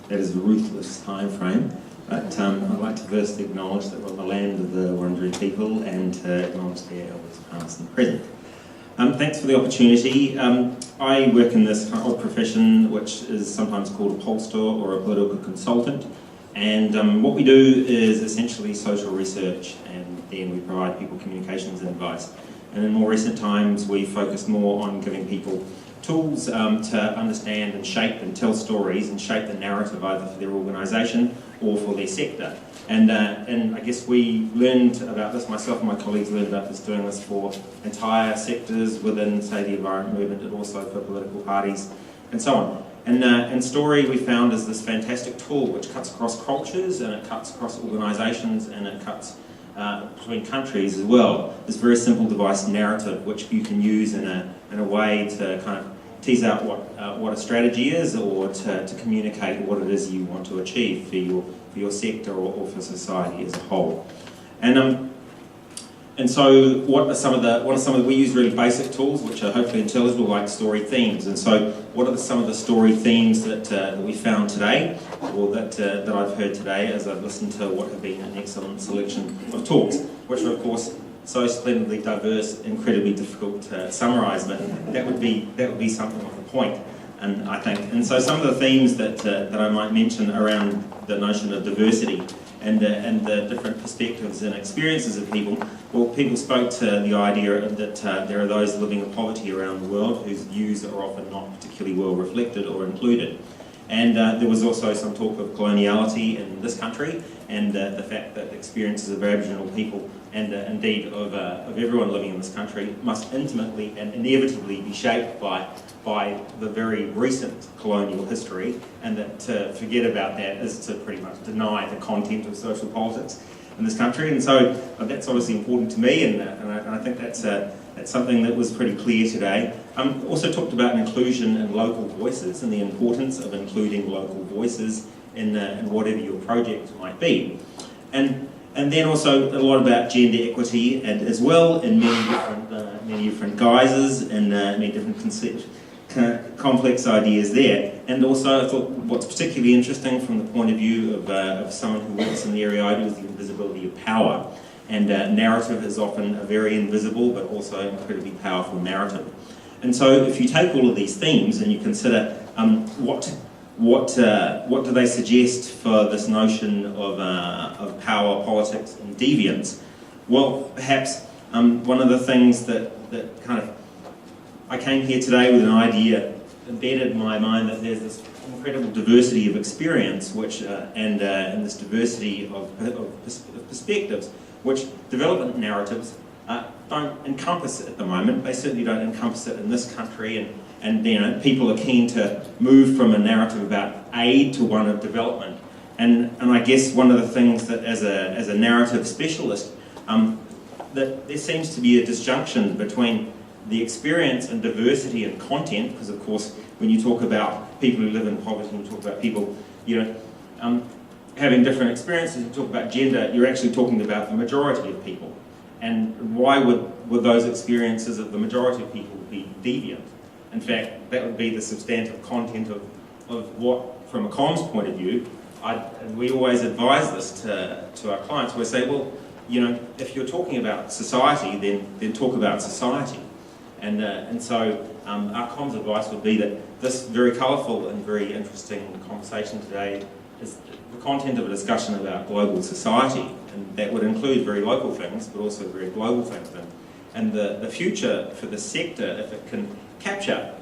that is a ruthless time frame. But I'd like to first acknowledge that we're on the land of the Wurundjeri people and to acknowledge their elders past and present. Thanks for the opportunity. I work in this kind of odd profession which is sometimes called a pollster or a political consultant, and what we do is essentially social research, and then we provide people communications and advice. And in more recent times we focused more on giving people tools to understand and shape and tell stories and shape the narrative either for their organisation or for their sector. And I guess we learned about this, myself and my colleagues learned about this, doing this for entire sectors within, say, the environment movement, and also for political parties and so on. And Story we found is this fantastic tool which cuts across cultures and it cuts across organisations and it cuts between countries as well. This very simple device, narrative, which you can use in a way to kind of tease out what a strategy is, or to communicate what it is you want to achieve for your sector or for society as a whole. And so what are some of the we use really basic tools which are hopefully intelligible, like story themes. And so what are some of the story themes that we found today, or that I've heard today as I've listened to what have been an excellent selection of talks, which are of course so splendidly diverse, incredibly difficult to summarise, but that would be something of the point. And I think, and so some of the themes that I might mention around the notion of diversity and the different perspectives and experiences of people. Well, people spoke to the idea that there are those living in poverty around the world whose views are often not particularly well reflected or included. And there was also some talk of coloniality in this country, and the fact that the experiences of Aboriginal people and indeed of everyone living in this country must intimately and inevitably be shaped by the very recent colonial history, and that to forget about that is to pretty much deny the content of social politics in this country. And so that's obviously important to me, and I think that's something that was pretty clear today. Also talked about inclusion in local voices and the importance of including local voices in whatever your project might be. And then also a lot about gender equity, and as well in many different guises and many different complex ideas there. And also I thought what's particularly interesting from the point of view of someone who works in the area I do is the invisibility of power. And narrative is often a very invisible but also incredibly powerful narrative. And so if you take all of these themes and you consider what do they suggest for this notion of power, politics and deviance, well, perhaps one of the things that kind of I came here today with an idea embedded in my mind that there's this incredible diversity of experience, which and this diversity of perspectives, which development narratives don't encompass at the moment. They certainly don't encompass it in this country, and you know, people are keen to move from a narrative about aid to one of development. And I guess one of the things that as a narrative specialist, that there seems to be a disjunction between the experience and diversity and content, because of course when you talk about people who live in poverty, and you talk about people, you know, having different experiences, you talk about gender, you're actually talking about the majority of people. And why would those experiences of the majority of people be deviant? In fact, that would be the substantive content of what, from a comms point of view, we always advise this to our clients. We say, well, you know, if you're talking about society, then talk about society. And so our comms advice would be that this very colourful and very interesting conversation today is the content of a discussion about global society, and that would include very local things, but also very global things. And the future for the sector, if it can capture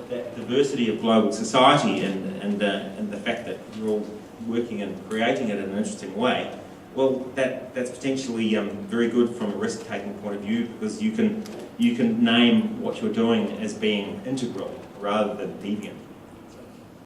that diversity of global society and the fact that you're all working and creating it in an interesting way, well, that's potentially very good from a risk-taking point of view, because you can name what you're doing as being integral rather than deviant.